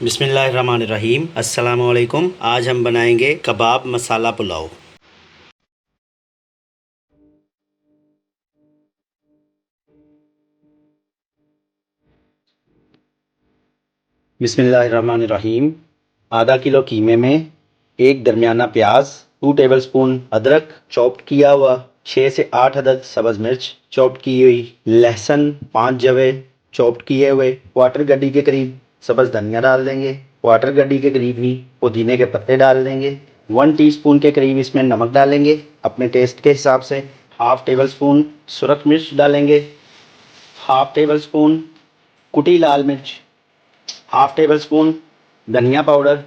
बिस्मिल्लाहिर्रहमानिर्रहीम। अस्सलामुअलैकुम। आज हम बनाएंगे कबाब मसाला पुलाव। बिस्मिल्लाहिर्रहमानिर्रहीम। आधा किलो कीमे में एक दरमियाना प्याज, 2 टेबलस्पून अदरक चॉप्ड किया हुआ, 6 से 8 अदद सब्ज़ मिर्च चॉप्ड की हुई, लहसुन 5 जवे चॉप्ड किए हुए, क्वार्टर गड्डी के करीब सब्ज़ धनिया डाल देंगे, क्वार्टर गड्डी के करीब ही पुदीने के पत्ते डाल देंगे, 1 टीस्पून के करीब इसमें नमक डालेंगे अपने टेस्ट के हिसाब से, हाफ टेबल स्पून सुरख मिर्च डालेंगे, हाफ टेबल स्पून कुटी लाल मिर्च, हाफ टेबल स्पून धनिया पाउडर,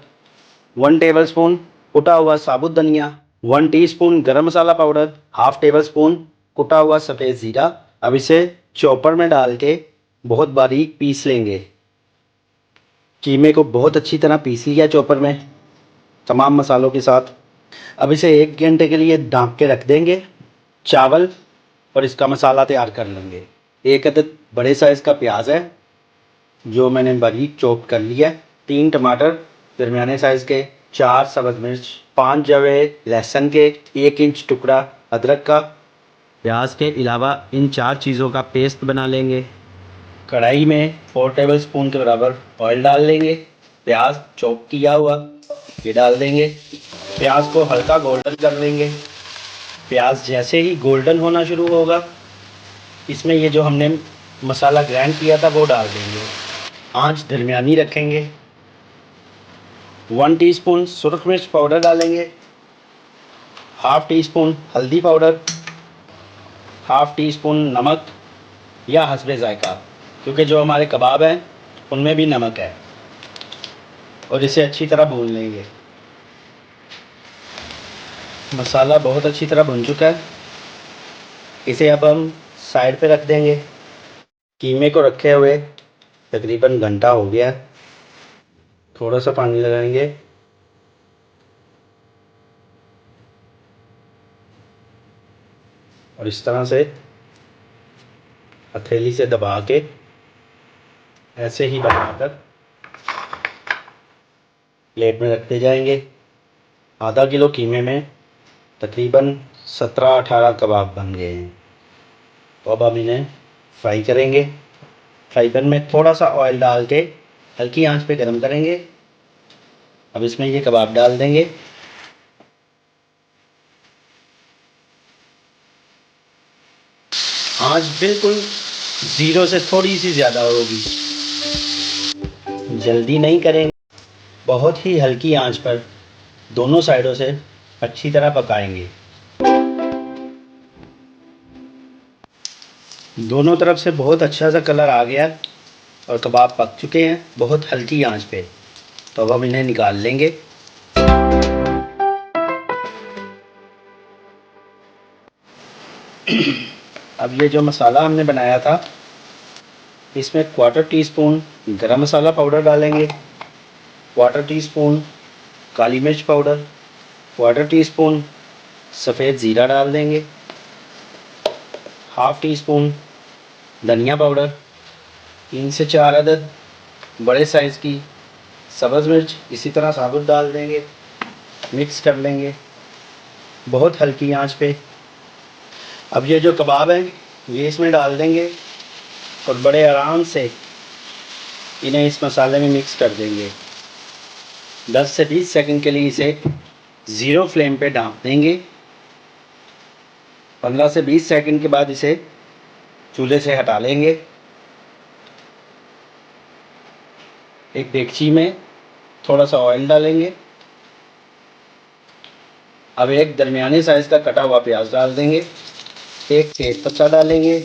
1 टेबल स्पून कुटा हुआ साबुत धनिया, 1 टीस्पून गरम मसाला पाउडर, हाफ टेबल स्पून कुटा हुआ सफ़ेद ज़ीरा। अब इसे चॉपर में डाल के बहुत बारीक पीस लेंगे। कीमे को बहुत अच्छी तरह पीस लिया चॉपर में तमाम मसालों के साथ। अब इसे 1 घंटे के लिए ढक के रख देंगे। चावल और इसका मसाला तैयार कर लेंगे। एक अदद बड़े साइज़ का प्याज है जो मैंने बारीक चॉप कर लिया है, 3 टमाटर दरमियाने साइज़ के, 4 सब्ज़ मिर्च, 5 जवे लहसुन के, 1 इंच टुकड़ा अदरक का। प्याज के अलावा इन 4 चीज़ों का पेस्ट बना लेंगे। कढ़ाई में 4 टेबल स्पून के बराबर ऑयल डाल लेंगे। प्याज चॉप किया हुआ ये डाल देंगे। प्याज को हल्का गोल्डन कर लेंगे। प्याज जैसे ही गोल्डन होना शुरू होगा इसमें ये जो हमने मसाला ग्राइंड किया था वो डाल देंगे। आंच दरमियानी रखेंगे। 1 टीस्पून सुरख मिर्च पाउडर डालेंगे, हाफ टी स्पून हल्दी पाउडर, हाफ टी स्पून नमक या हस्बे ज़ायका, क्योंकि जो हमारे कबाब हैं उनमें भी नमक है। और इसे अच्छी तरह भून लेंगे। मसाला बहुत अच्छी तरह भुन चुका है। इसे अब हम साइड पे रख देंगे। कीमे को रखे हुए तकरीबन घंटा हो गया। थोड़ा सा पानी लगाएंगे और इस तरह से हथेली से दबा के ऐसे ही बनाकर प्लेट में रखते जाएंगे। आधा किलो कीमे में तकरीबन 17-18 कबाब बन गए हैं। तो अब हम इन्हें फ्राई करेंगे। फ्राई पैन में थोड़ा सा ऑयल डाल के हल्की आंच पे गरम करेंगे। अब इसमें ये कबाब डाल देंगे। आंच बिल्कुल ज़ीरो से थोड़ी सी ज़्यादा होगी, जल्दी नहीं करेंगे। बहुत ही हल्की आंच पर दोनों साइडों से अच्छी तरह पकाएंगे। दोनों तरफ से बहुत अच्छा सा कलर आ गया और कबाब पक चुके हैं बहुत हल्की आंच पे। तो अब हम इन्हें निकाल लेंगे। अब ये जो मसाला हमने बनाया था इसमें क्वार्टर टी स्पून गरम मसाला पाउडर डालेंगे, क्वार्टर टी स्पून काली मिर्च पाउडर, क्वार्टर टी स्पून सफ़ेद ज़ीरा डाल देंगे, हाफ टी स्पून धनिया पाउडर, 3 से 4 अदद बड़े साइज़ की सब्ज़ मिर्च इसी तरह साबुत डाल देंगे। मिक्स कर लेंगे बहुत हल्की आंच पे। अब ये जो कबाब हैं ये इसमें डाल देंगे और बड़े आराम से इन्हें इस मसाले में मिक्स कर देंगे। 10 से 20 सेकंड के लिए इसे ज़ीरो फ्लेम पे ढाँप देंगे। 15 से 20 सेकंड के बाद इसे चूल्हे से हटा लेंगे। एक देगची में थोड़ा सा ऑयल डालेंगे। अब एक दरमियाने साइज़ का कटा हुआ प्याज डाल देंगे, एक तेज पत्ता डालेंगे,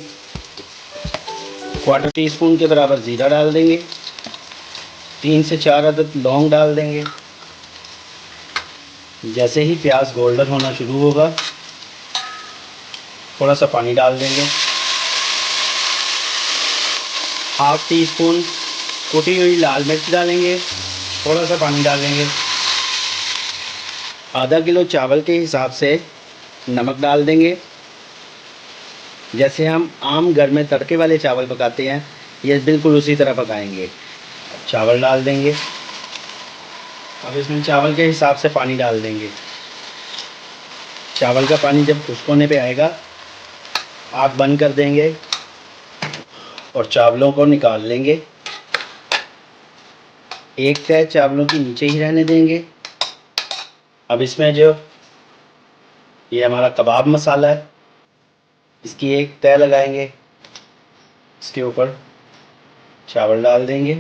क्वार्टर टी स्पून के बराबर ज़ीरा डाल देंगे, 3 से 4 अदद लौंग डाल देंगे। जैसे ही प्याज गोल्डन होना शुरू होगा थोड़ा सा पानी डाल देंगे। हाफ टी स्पून कुटी हुई लाल मिर्च डालेंगे, थोड़ा सा पानी डालेंगे। आधा किलो चावल के हिसाब से नमक डाल देंगे। जैसे हम आम घर में तड़के वाले चावल पकाते हैं ये बिल्कुल उसी तरह पकाएंगे। चावल डाल देंगे। अब इसमें चावल के हिसाब से पानी डाल देंगे। चावल का पानी जब खुश्क होने पे आएगा आग बंद कर देंगे और चावलों को निकाल लेंगे। एक तह चावलों की नीचे ही रहने देंगे। अब इसमें जो ये हमारा कबाब मसाला है इसकी एक तह लगाएंगे, इसके ऊपर चावल डाल देंगे,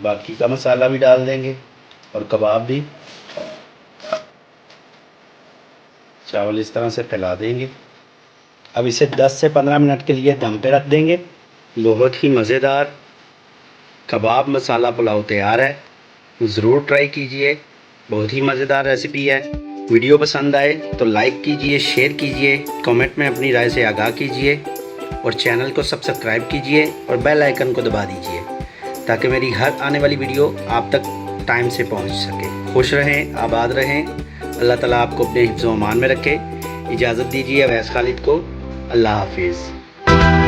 बाकी का मसाला भी डाल देंगे और कबाब भी। चावल इस तरह से फैला देंगे। अब इसे 10 से 15 मिनट के लिए दम पे रख देंगे। बहुत ही मज़ेदार कबाब मसाला पुलाव तैयार है, ज़रूर ट्राई कीजिए। बहुत ही मज़ेदार रेसिपी है। वीडियो पसंद आए तो लाइक कीजिए, शेयर कीजिए, कमेंट में अपनी राय से आगाह कीजिए और चैनल को सब्सक्राइब कीजिए और बेल आइकन को दबा दीजिए ताकि मेरी हर आने वाली वीडियो आप तक टाइम से पहुंच सके। खुश रहें, आबाद रहें। अल्लाह ताला आपको अपने हिफ्ज़-ओ-अमान में रखे। इजाज़त दीजिए अवैस खालिद को। अल्लाह हाफिज़।